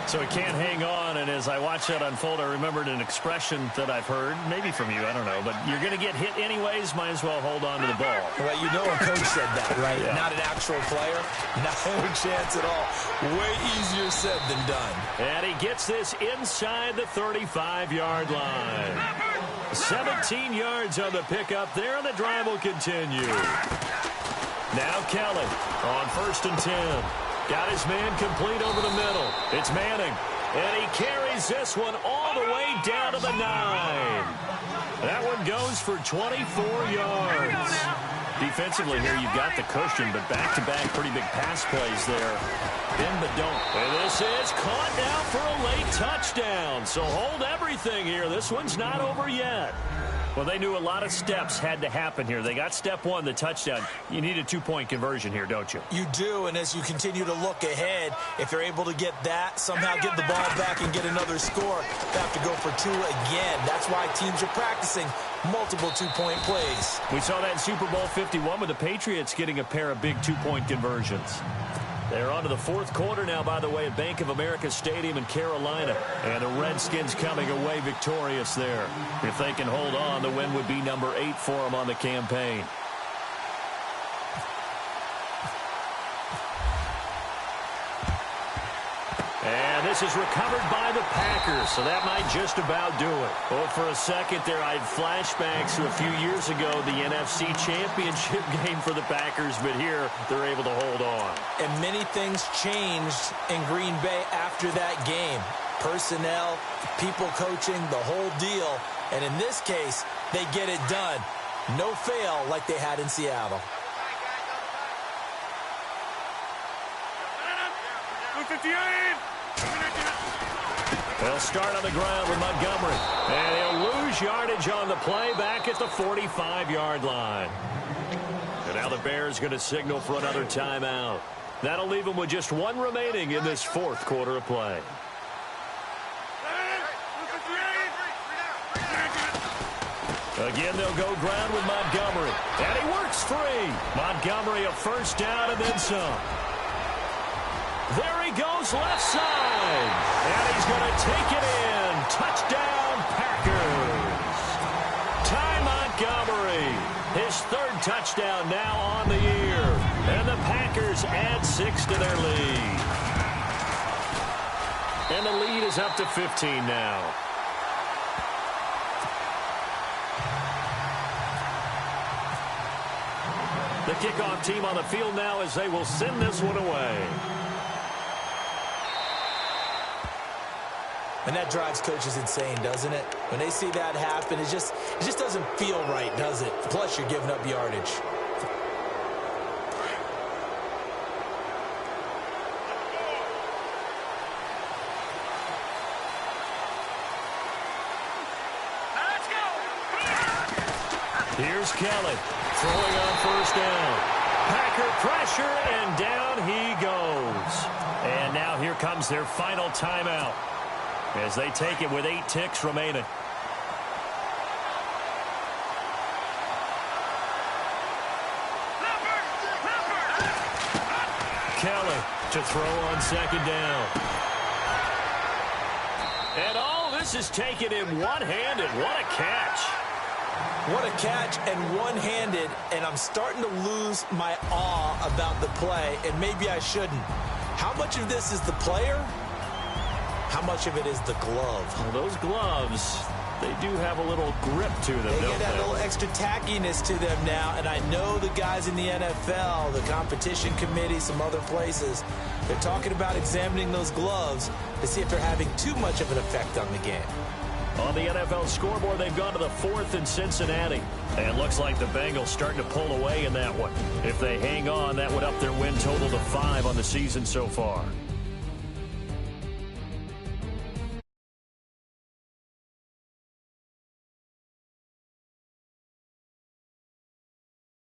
So he can't hang on, and as I watch that unfold, I remembered an expression that I've heard, maybe from you, I don't know, but you're going to get hit anyways, might as well hold on to the ball. Well, you know a coach said that, right? Yeah. Not an actual player. Not a chance at all. Way easier said than done. And he gets this inside the 35-yard line. 17 yards on the pickup there, and the drive will continue. Now Kelly on first and 10. Got his man complete over the middle. It's Manning. And he carries this one all the way down to the 9. That one goes for 24 yards. Defensively here, you've got the cushion, but back-to-back pretty big pass plays there. In but don't. And this is caught now for a late touchdown. So hold everything here. This one's not over yet. Well, they knew a lot of steps had to happen here. They got step 1, the touchdown. You need a 2-point conversion here, don't you? You do, and as you continue to look ahead, if you're able to get that, somehow get the ball back and get another score, they have to go for 2 again. That's why teams are practicing multiple 2-point plays. We saw that in Super Bowl 51 with the Patriots getting a pair of big 2-point conversions. They're on to the fourth quarter now, by the way, at Bank of America Stadium in Carolina. And the Redskins coming away victorious there. If they can hold on, the win would be number 8 for them on the campaign. And this is recovered by the Packers, so that might just about do it. Well, for a second there, I had flashbacks to a few years ago, the NFC Championship game for the Packers, but here they're able to hold on. And many things changed in Green Bay after that game. Personnel, people coaching, the whole deal. And in this case, they get it done. No fail like they had in Seattle. 58! They'll start on the ground with Montgomery. And he'll lose yardage on the play back at the 45-yard line. And now the Bears going to signal for another timeout. That'll leave them with just 1 remaining in this fourth quarter of play. Again, they'll go ground with Montgomery. And he works free. Montgomery a first down and then some. There he goes left side. And he's going to take it in. Touchdown, Packers. Ty Montgomery. His 3rd touchdown now on the year. And the Packers add 6 to their lead. And the lead is up to 15 now. The kickoff team on the field now as they will send this one away. And that drives coaches insane, doesn't it? When they see that happen, it just doesn't feel right, does it? Plus, you're giving up yardage. Here's Kelly throwing on first down. Packer pressure, and down he goes. And now here comes their final timeout as they take it with 8 ticks remaining. Kelly to throw on second down. And all this is taken in one-handed. What a catch. What a catch, and one-handed, and I'm starting to lose my awe about the play, and maybe I shouldn't. How much of this is the player? How much of it is the glove? Well, those gloves, they do have a little grip to them, They don't get that they? little extra tackiness to them now, and I know the guys in the NFL, the competition committee, some other places, they're talking about examining those gloves to see if they're having too much of an effect on the game. On the NFL scoreboard, they've gone to the 4th in Cincinnati. And it looks like the Bengals starting to pull away in that one. If they hang on, that would up their win total to 5 on the season so far.